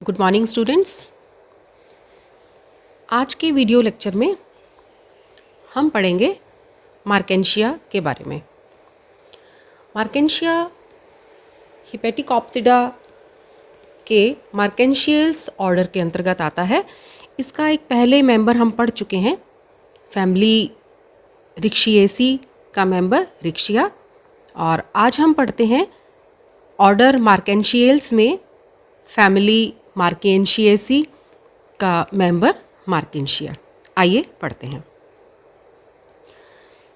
Good morning students. आज के video lecture में हम पढ़ेंगे मार्केंशिया के बारे में। मार्केंशिया हिपेटिकॉप्सिडा के मार्केंशियल्स ऑर्डर के अंतर्गत आता है। इसका एक पहले मेंबर हम पढ़ चुके हैं, फैमिली रिक्शिएसी का मेंबर रिक्शिया, और आज हम पढ़ते हैं ऑर्डर मार्केंशियल्स में फैमिली मार्केंशिएसी का मेंबर मार्केंशिया। आइए पढ़ते हैं।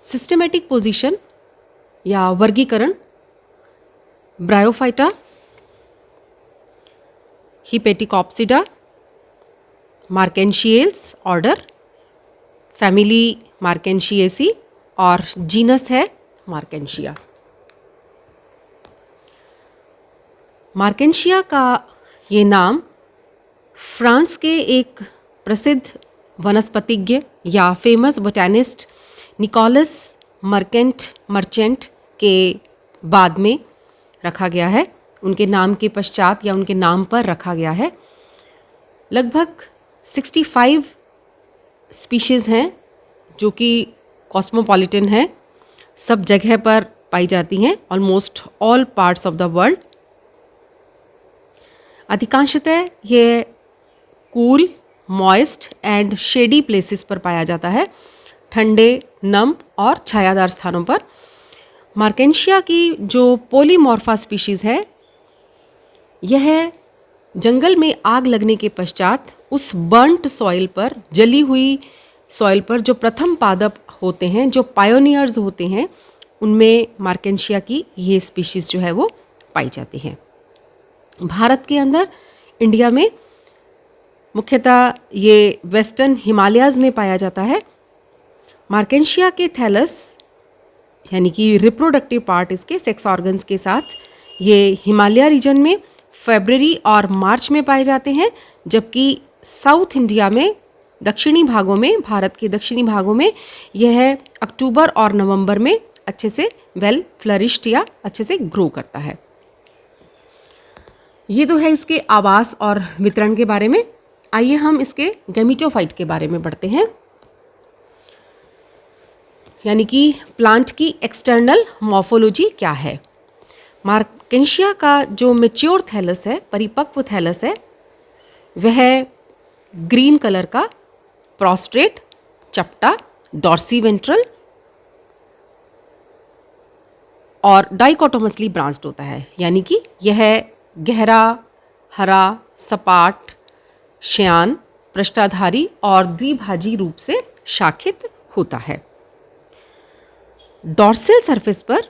सिस्टमेटिक पोजीशन या वर्गीकरण, ब्रायोफाइटा, हिपेटिकॉप्सिडा, मार्केंशियल्स ऑर्डर, फैमिली मार्केंशिएसी और जीनस है मार्केंशिया। मार्केंशिया का ये नाम फ्रांस के एक प्रसिद्ध वनस्पतिज्ञ या फेमस बोटैनिस्ट निकोलस मर्चेंट के बाद में रखा गया है। उनके नाम के पश्चात या उनके नाम पर रखा गया है। लगभग 65 स्पीशीज़ हैं जो कि कॉस्मोपॉलिटन हैं, सब जगह पर पाई जाती हैं, almost all parts of the world. अधिकांशतः ये cool, moist and shady places पर पाया जाता है, ठंडे, नम और छायादार स्थानों पर। मार्केंशिया की जो पोलीमॉर्फा स्पीशीज़ है, यह जंगल में आग लगने के पश्चात उस बर्न्ट सॉइल पर, जली हुई सॉइल पर जो प्रथम पादप होते हैं, जो पायोनियर्स होते हैं, उनमें मार्केंशिया की ये स्पीशीज़ जो है वो पाई जाती है। भारत के अंदर, इंडिया में मुख्यतः ये वेस्टर्न हिमालयाज़ में पाया जाता है। मार्केंशिया के थैलस यानी कि रिप्रोडक्टिव पार्ट, इसके सेक्स ऑर्गन्स के साथ, ये हिमालय रीजन में फरवरी और मार्च में पाए जाते हैं, जबकि साउथ इंडिया में, दक्षिणी भागों में, भारत के दक्षिणी भागों में यह अक्टूबर और नवंबर में अच्छे से वेल फ्लरिश्ड या अच्छे से ग्रो करता है। ये तो है इसके आवास और वितरण के बारे में। आइए हम इसके गैमीटोफाइट के बारे में पढ़ते हैं, यानी कि प्लांट की एक्सटर्नल मॉर्फोलॉजी क्या है। मार्केंशिया का जो मैच्योर थैलस है, परिपक्व थैलस है, वह ग्रीन कलर का, प्रोस्ट्रेट, चपटा, डॉर्सीवेंट्रल और डाइकोटोमसली ब्रांच्ड होता है, यानी कि यह गहरा, हरा, सपाट, श्यान, पृष्ठाधारी और द्विभाजी रूप से शाखित होता है। डॉर्सल सरफेस पर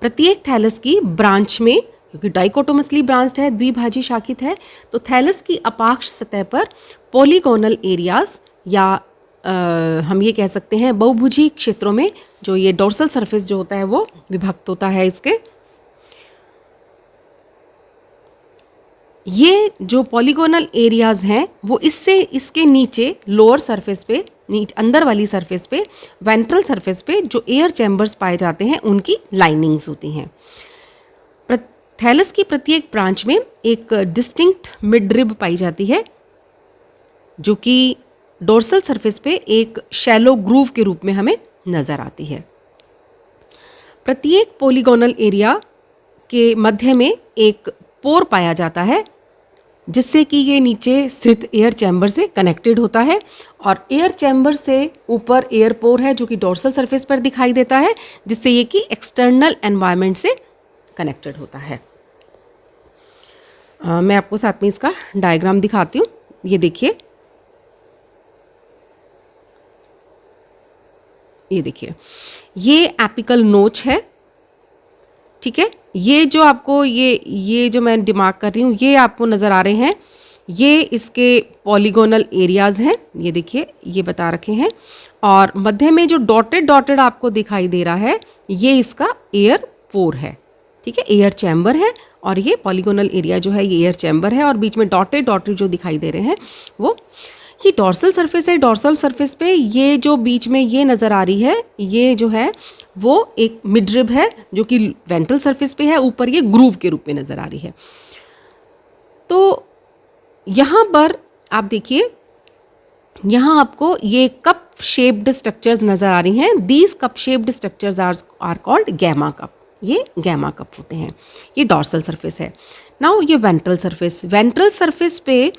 प्रत्येक थैलस की ब्रांच में, क्योंकि डाइकोटोमसली ब्रांच्ड है, द्विभाजी शाखित है, तो थैलस की अपाक्ष सतह पर पॉलीगोनल एरियाज या हम ये कह सकते हैं बहुभुजी क्षेत्रों में जो ये डॉर्सल सरफेस जो होता है वो विभक्त होता है। इसके ये जो पॉलीगोनल एरियाज़ हैं वो इससे, इसके नीचे लोअर सरफेस पे, अंदर वाली सरफेस पे, वेंट्रल सरफेस पे जो एयर चैम्बर्स पाए जाते हैं, उनकी लाइनिंग्स होती हैं। थैलस की प्रत्येक ब्रांच में एक डिस्टिंक्ट मिडरिब पाई जाती है, जो कि डोर्सल सरफेस पे एक शैलो ग्रूव के रूप में हमें नज़र आती है। प्रत्येक पॉलीगोनल एरिया के मध्य में एक पोर पाया जाता है, जिससे कि ये नीचे स्थित एयर चैम्बर से कनेक्टेड होता है, और एयर चैम्बर से ऊपर एयर पोर है जो कि डोर्सल सरफेस पर दिखाई देता है, जिससे ये कि एक्सटर्नल एनवायरनमेंट से कनेक्टेड होता है। मैं आपको साथ में इसका डायग्राम दिखाती हूँ। ये देखिए, ये देखिए, ये एपिकल नोच है, ठीक है। ये जो आपको ये जो मैं डिमार्क कर रही हूँ, ये आपको नज़र आ रहे हैं, ये इसके पॉलीगोनल एरियाज़ हैं, ये देखिए, ये बता रखे हैं। और मध्य में जो डॉटेड आपको दिखाई दे रहा है, ये इसका एयर पोर है, ठीक है, एयर चैम्बर है, और ये पॉलीगोनल एरिया जो है ये एयर चैम्बर है, और बीच में डॉटेड जो दिखाई दे रहे हैं वो ये डॉर्सल सरफेस है। डॉर्सल सरफेस पे ये जो बीच में ये नज़र आ रही है, ये जो है वो एक मिडरिब है जो कि वेंट्रल सरफेस पे है, ऊपर ये ग्रूव के रूप में नज़र आ रही है। तो यहाँ पर आप देखिए, यहाँ आपको ये कप शेप्ड स्ट्रक्चर्स नज़र आ रही हैं। These cup shaped structures are called gemma cup. ये गैमा कप होते हैं। ये डॉर्सल सरफेस है। नाउ ये वेंट्रल सरफेस पे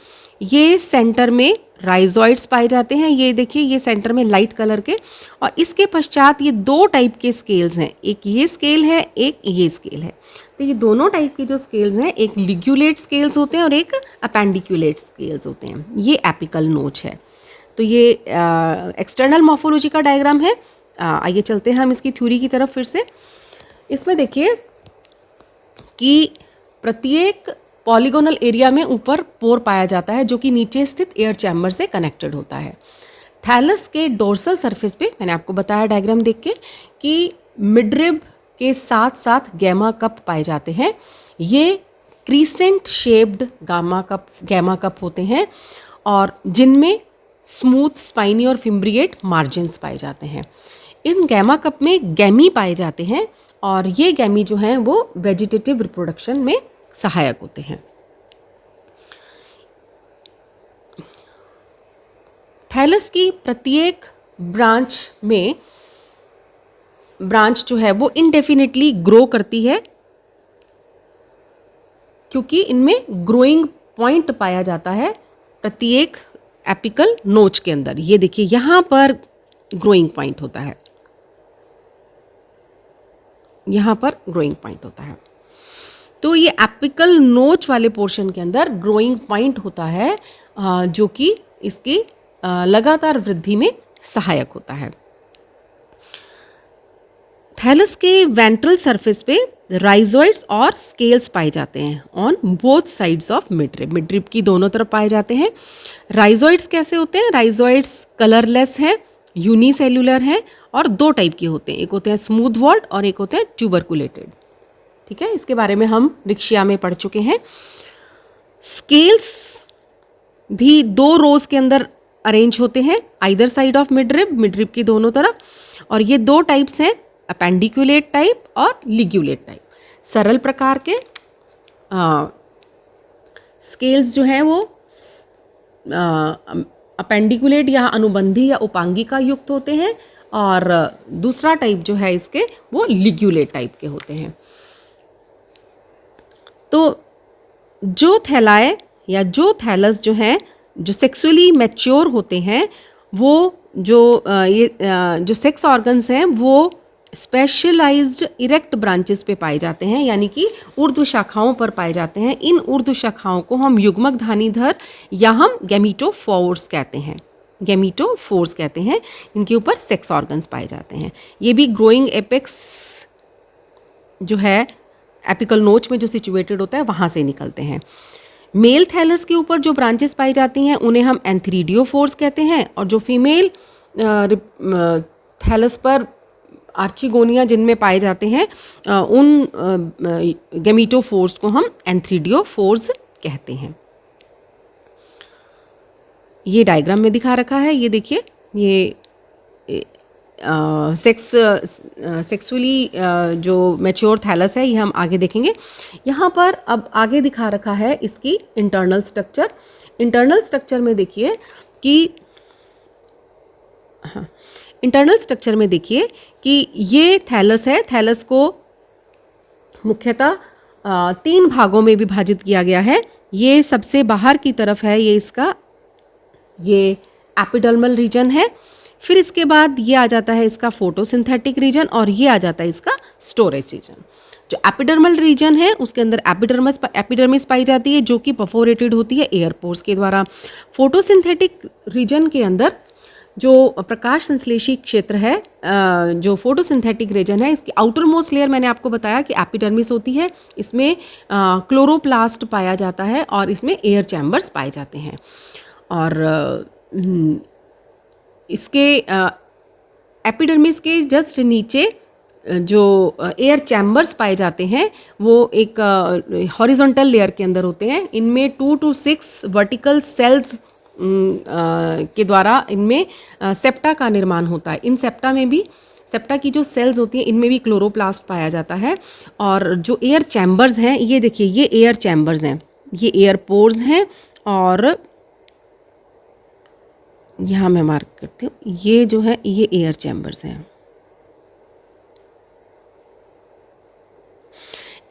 ये सेंटर में राइजॉइड्स पाए जाते हैं। ये देखिए, ये सेंटर में लाइट कलर के, और इसके पश्चात ये दो टाइप के स्केल्स हैं। एक ये स्केल है, एक ये स्केल है। तो ये दोनों टाइप के जो स्केल्स हैं, एक लिग्यूलेट स्केल्स होते हैं और एक अपेंडिकुलेट स्केल्स होते हैं। ये एपिकल नोच है। तो ये एक्सटर्नल मॉर्फोलॉजी का डायग्राम है। आइए चलते हैं हम इसकी थ्योरी की तरफ फिर से। इसमें देखिए कि प्रत्येक पॉलीगोनल एरिया में ऊपर पोर पाया जाता है, जो कि नीचे स्थित एयर चैम्बर से कनेक्टेड होता है। थैलस के डोर्सल सरफेस पे मैंने आपको बताया डायग्राम देख के कि मिडरिब के साथ साथ गैमा कप पाए जाते हैं। ये क्रीसेंट शेप्ड गैमा कप होते हैं, और जिनमें स्मूथ, स्पाइनी और फिम्ब्रिएट मार्जिन्स पाए जाते हैं। इन गैमा कप में गैमी पाए जाते हैं, और ये गैमी जो हैं वो वेजिटेटिव रिप्रोडक्शन में सहायक होते हैं। थैलस की प्रत्येक ब्रांच जो है वो इनडेफिनिटली ग्रो करती है, क्योंकि इनमें ग्रोइंग पॉइंट पाया जाता है प्रत्येक एपिकल नोच के अंदर। ये देखिए, यहाँ पर ग्रोइंग पॉइंट होता है, यहाँ पर ग्रोइंग पॉइंट होता है। तो ये एपिकल नोच वाले पोर्शन के अंदर ग्रोइंग पॉइंट होता है, जो कि इसकी लगातार वृद्धि में सहायक होता है। थैलस के वेंट्रल सरफेस पे राइजॉइड्स और स्केल्स पाए जाते हैं on both sides of midrib की दोनों तरफ पाए जाते हैं। राइजॉइड्स कैसे होते हैं? राइजॉइड्स कलरलेस हैं, यूनिसेल्युलर हैं, और दो टाइप के होते हैं। एक होते हैं स्मूथ वॉल्ड और एक होते हैं ट्यूबरकुलेटेड। ठीक है, इसके बारे में हम रिक्शिया में पढ़ चुके हैं। स्केल्स भी दो रोज के अंदर अरेंज होते हैं, आइदर साइड ऑफ मिडरिब की दोनों तरफ, और ये दो टाइप्स हैं, अपेंडिकुलेट टाइप और लिग्यूलेट टाइप। सरल प्रकार के स्केल्स जो हैं वो अपेंडिकुलेट या अनुबंधी या उपांगिका युक्त होते हैं, और दूसरा टाइप जो है इसके वो लिग्यूलेट टाइप के होते हैं। तो जो थैलाए या जो थैलस जो हैं, जो सेक्सुअली मैच्योर होते हैं, वो जो सेक्स ऑर्गन्स हैं वो स्पेशलाइज्ड इरेक्ट ब्रांचेस पे पाए जाते हैं, यानी कि ऊर्ध्व शाखाओं पर पाए जाते हैं। इन ऊर्ध्व शाखाओं को हम युग्मक धानीधर या हम गैमीटोफोर्स कहते हैं। गैमीटोफोर्स कहते हैं, इनके ऊपर सेक्स ऑर्गन्स पाए जाते हैं। ये भी ग्रोइंग एपेक्स जो है एपिकल नोच में जो सिचुएटेड होता है वहाँ से निकलते हैं। मेल थैलस के ऊपर जो ब्रांचेस पाई जाती हैं उन्हें हम एंथ्रीडियोफोर्स कहते हैं, और जो फीमेल थैलस पर आर्चिगोनिया जिनमें पाए जाते हैं उन गैमीटोफोर्स को हम एंथ्रीडियोफोर्स कहते हैं। ये डायग्राम में दिखा रखा है, ये देखिए, ये सेक्सुअली जो मैच्योर थैलस है ये हम आगे देखेंगे। यहाँ पर अब आगे दिखा रखा है इसकी इंटरनल स्ट्रक्चर। इंटरनल स्ट्रक्चर में देखिए कि इंटरनल स्ट्रक्चर में देखिए कि ये थैलस है। थैलस को मुख्यतः 3 भागों में विभाजित किया गया है। ये सबसे बाहर की तरफ है, ये एपिडर्मल रीजन है। फिर इसके बाद ये आ जाता है इसका फोटोसिंथेटिक रीजन, और ये आ जाता है इसका स्टोरेज रीजन। जो एपिडर्मल रीजन है उसके अंदर एपिडर्मिस पाई जाती है, जो कि परफोरेटेड होती है एयर पोर्स के द्वारा। फोटोसिंथेटिक रीजन के अंदर जो प्रकाश संश्लेषी क्षेत्र है, जो फोटोसिंथेटिक रीजन है, इसकी आउटर मोस्ट लेयर मैंने आपको बताया कि एपिडर्मिस होती है। इसमें क्लोरोप्लास्ट पाया जाता है और इसमें एयर चैम्बर्स पाए जाते हैं। और इसके एपिडर्मिस के जस्ट नीचे जो एयर चैम्बर्स पाए जाते हैं वो एक हॉरिजॉन्टल लेयर के अंदर होते हैं। इनमें 2 to 6 वर्टिकल सेल्स के द्वारा इनमें सेप्टा का निर्माण होता है। इन सेप्टा की जो सेल्स होती हैं इनमें भी क्लोरोप्लास्ट पाया जाता है। और जो एयर चैम्बर्स हैं, ये देखिए, ये एयर चैम्बर्स हैं, ये एयर पोर्स हैं, और यहाँ मैं मार्क करती हूँ, ये जो है ये एयर चैम्बर्स हैं।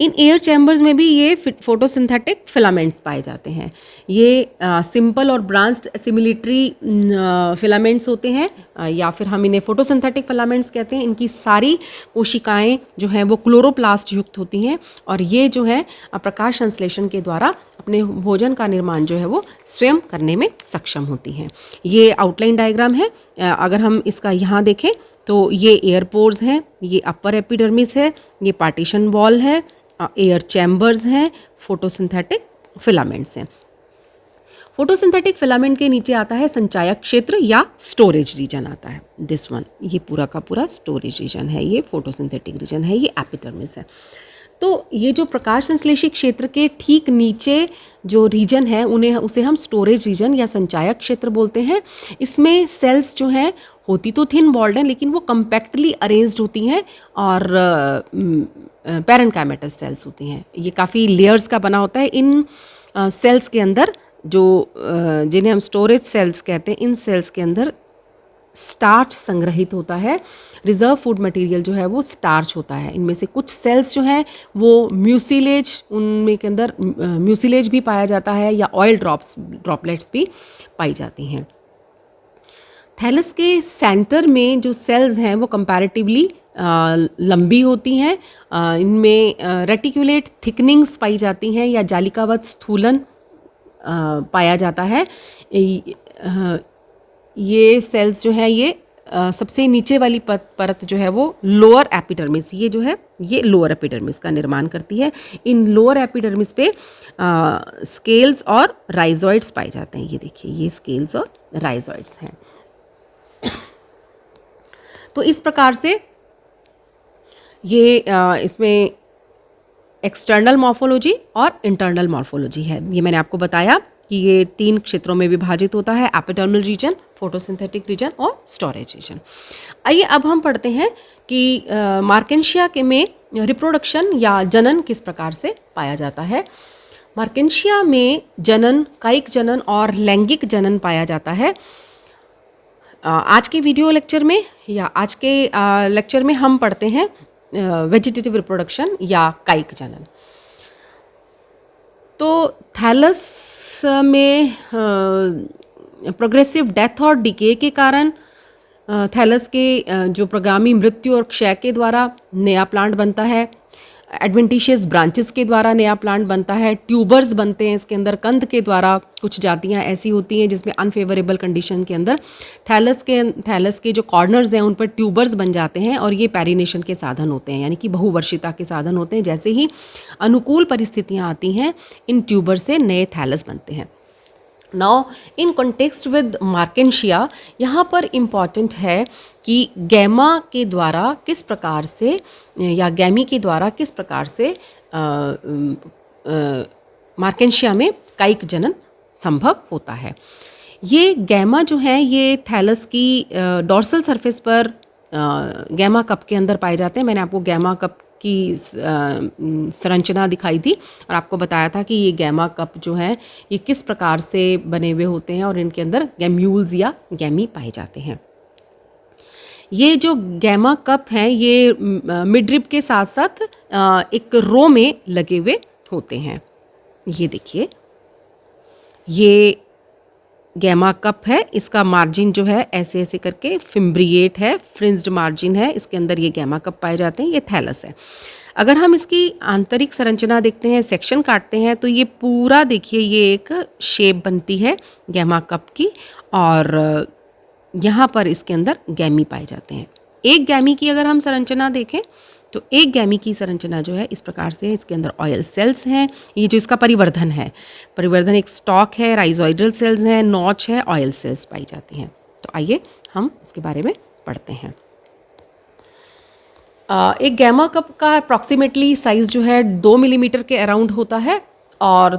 इन एयर चैम्बर्स में भी ये फोटोसिंथेटिक फिलामेंट्स पाए जाते हैं। ये सिंपल और ब्रांच्ड सिमिलिटरी फिलामेंट्स होते हैं, या फिर हम इन्हें फोटोसिंथेटिक फिलामेंट्स कहते हैं। इनकी सारी कोशिकाएं जो हैं वो क्लोरोप्लास्ट युक्त होती हैं, और ये जो है प्रकाश संश्लेषण के द्वारा अपने भोजन का निर्माण जो है वो स्वयं करने में सक्षम होती हैं। ये आउटलाइन डायग्राम है। अगर हम इसका यहाँ देखें तो ये एयर पोर्स हैं, ये अपर एपिडर्मिस है, ये पार्टीशन वॉल है, एयर चैम्बर्स हैं, फोटोसिंथेटिक फिलामेंट्स हैं। फोटोसिंथेटिक फिलामेंट के नीचे आता है संचायक क्षेत्र या स्टोरेज रीजन आता है। दिस वन, ये पूरा का पूरा स्टोरेज रीजन है, ये फोटोसिंथेटिक रीजन है, ये एपिडर्मिस है। तो ये जो प्रकाश संश्लेषी क्षेत्र के ठीक नीचे जो रीजन है उसे हम स्टोरेज रीजन या संचायक क्षेत्र बोलते हैं। इसमें सेल्स जो हैं होती तो थिन वॉल्ड हैं, लेकिन वो कम्पैक्टली अरेंज्ड होती हैं और पैरेन्काइमेटस सेल्स होती हैं। ये काफ़ी लेयर्स का बना होता है। इन सेल्स के अंदर जो जिन्हें हम स्टोरेज सेल्स कहते हैं, इन सेल्स के अंदर स्टार्च संग्रहित होता है। रिजर्व फूड मटेरियल जो है वो स्टार्च होता है। इनमें से कुछ सेल्स जो हैं वो म्यूसिलेज, उनमें के अंदर म्यूसिलेज भी पाया जाता है, या ऑयल ड्रॉपलेट्स भी पाई जाती हैं। थैलस के सेंटर में जो सेल्स हैं वो कंपैरेटिवली लंबी होती हैं। इनमें रेटिकुलेट थिकनिंग्स पाई जाती हैं या जालिकावत स्थूलन पाया जाता है। ये सेल्स जो है ये सबसे नीचे वाली परत जो है वो लोअर एपिडर्मिस, ये जो है ये लोअर एपिडर्मिस का निर्माण करती है। इन लोअर एपिडर्मिस पे स्केल्स और राइजॉइड्स पाए जाते हैं। ये देखिए, ये स्केल्स और राइजॉइड्स हैं। तो इस प्रकार से ये इसमें एक्सटर्नल मॉर्फोलॉजी और इंटरनल मॉर्फोलॉजी है। ये मैंने आपको बताया कि ये 3 क्षेत्रों में विभाजित होता है: एपिडर्मल रीजन, फोटोसिंथेटिक रीजन और स्टोरेज रीजन। आइए अब हम पढ़ते हैं कि मार्केंशिया के में रिप्रोडक्शन या जनन किस प्रकार से पाया जाता है। मार्केंशिया में जनन, कायिक जनन और लैंगिक जनन पाया जाता है। आज के वीडियो लेक्चर में या आज के लेक्चर में हम पढ़ते हैं वेजिटेटिव रिप्रोडक्शन या कायिक जनन। तो थैलस में प्रोग्रेसिव डेथ और डिके के कारण थैलस के जो प्रगामी मृत्यु और क्षय के द्वारा नया प्लांट बनता है। एडवेंटिशियस ब्रांचेस के द्वारा नया प्लांट बनता है। ट्यूबर्स बनते हैं इसके अंदर। कंद के द्वारा कुछ जातियां ऐसी होती हैं जिसमें अनफेवरेबल कंडीशन के अंदर थैलस के जो कॉर्नर्स हैं उन पर ट्यूबर्स बन जाते हैं, और ये पैरिनेशन के साधन होते हैं, यानी कि बहुवर्षिता के साधन होते हैं। जैसे ही अनुकूल परिस्थितियाँ आती हैं, इन ट्यूबर से नए थैलस बनते हैं। Now in context with Marchantia, यहाँ पर इम्पॉर्टेंट है कि गैमा के द्वारा किस प्रकार से या गैमी के द्वारा किस प्रकार से मार्केंशिया में कायिक जनन संभव होता है। ये गैमा जो है ये थैलस की डॉर्सल सरफेस पर गैमा कप के अंदर पाए जाते हैं। मैंने आपको गैमा कप की संरचना दिखाई थी और आपको बताया था कि ये गैमा कप जो है ये किस प्रकार से बने हुए होते हैं और इनके अंदर गैम्यूल्स या गैमी पाए जाते हैं। ये जो गैमा कप हैं ये मिडरिब के साथ साथ एक रो में लगे हुए होते हैं। ये देखिए, ये गैमा कप है। इसका मार्जिन जो है ऐसे ऐसे करके फिम्ब्रिएट है, फ्रिंज्ड मार्जिन है। इसके अंदर ये गैमा कप पाए जाते हैं। ये थैलस है। अगर हम इसकी आंतरिक संरचना देखते हैं, सेक्शन काटते हैं, तो ये पूरा देखिए ये एक शेप बनती है गैमा कप की, और यहाँ पर इसके अंदर गैमी पाए जाते हैं। एक गैमी की अगर हम संरचना देखें तो एक गैमी की संरचना जो है इस प्रकार से है। इसके अंदर ऑयल सेल्स हैं। ये जो इसका परिवर्धन है, परिवर्धन एक स्टॉक है, राइजोइडल सेल्स हैं, नॉच है, ऑयल सेल्स पाई जाती हैं। तो आइए हम इसके बारे में पढ़ते हैं। एक गैमा कप का अप्रॉक्सीमेटली साइज़ जो है 2 मिलीमीटर के अराउंड होता है, और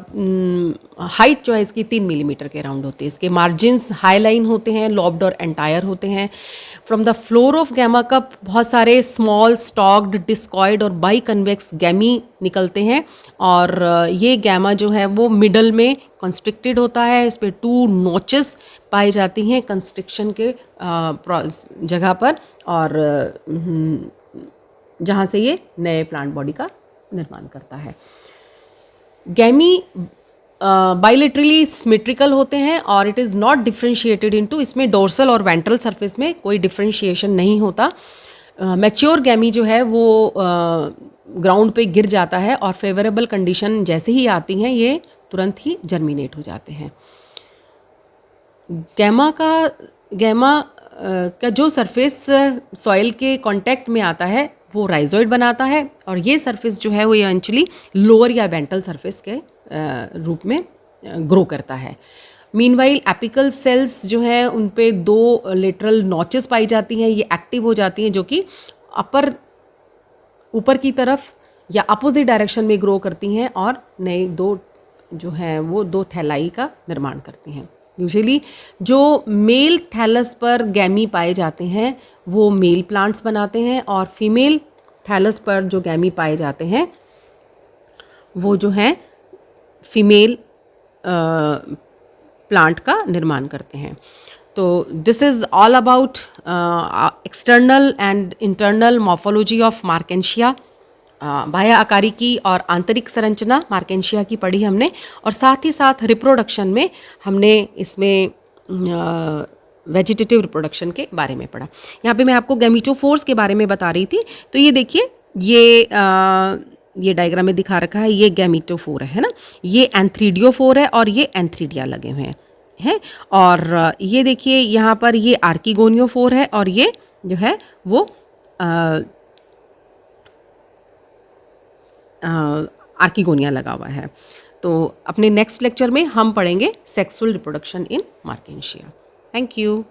हाइट जो है इसकी 3 मिलीमीटर के अराउंड होती है। इसके मार्जिन्स हाई लाइन होते हैं, लॉब्ड और एंटायर होते हैं। From the floor of gemma cup बहुत सारे स्मॉल स्टॉक्ड डिस्कॉइड और बाई कन्वेक्स गैमी निकलते हैं और ये गैमा जो है वो मिडल में कंस्ट्रिक्टेड होता है। इस पर 2 नोचेस पाई जाती हैं कंस्ट्रिक्शन के जगह पर और जहाँ से ये नए प्लांट बॉडी का निर्माण करता है। गैमी बाइलेटरली सिमेट्रिकल होते हैं और it is not differentiated into, इसमें डोर्सल और वेंट्रल सरफेस में कोई डिफ्रेंशिएशन नहीं होता। मैच्योर गैमी जो है वो ग्राउंड पे गिर जाता है और फेवरेबल कंडीशन जैसे ही आती हैं ये तुरंत ही जर्मिनेट हो जाते हैं। गैमा का जो सरफेस सॉइल के कांटेक्ट में आता है वो राइजोइड बनाता है और ये सरफेस जो है वो इवेंचुअली लोअर या वेंट्रल सरफेस के रूप में ग्रो करता है। मीनवाइल एपिकल सेल्स जो है उन पे 2 लेटरल नॉचेस पाई जाती हैं, ये एक्टिव हो जाती हैं जो कि ऊपर की तरफ या अपोजिट डायरेक्शन में ग्रो करती हैं और नए 2 जो हैं वो 2 थैलाई का निर्माण करती हैं। यूजुअली जो मेल थैलस पर गैमी पाए जाते हैं वो मेल प्लांट्स बनाते हैं और फीमेल थैलस पर जो गैमी पाए जाते हैं वो जो हैं फीमेल प्लांट का निर्माण करते हैं। तो this is all about external and internal morphology of Marchantia. बाह्य आकारिकी और आंतरिक संरचना मार्केंशिया की पढ़ी हमने और साथ ही साथ रिप्रोडक्शन में हमने इसमें वेजिटेटिव रिप्रोडक्शन के बारे में पढ़ा। यहाँ पे मैं आपको गैमीटोफोर्स के बारे में बता रही थी। तो ये देखिए ये डायग्राम में दिखा रखा है, ये गैमीटोफोर है ना, ये एंथ्रीडियोफोर है और ये एंथ्रीडिया लगे हुए हैं और ये देखिए यहाँ पर ये आर्किगोनियोफोर है और ये जो है वो आर्किगोनिया लगा हुआ है। तो अपने नेक्स्ट लेक्चर में हम पढ़ेंगे sexual reproduction in Marchantia. Thank you.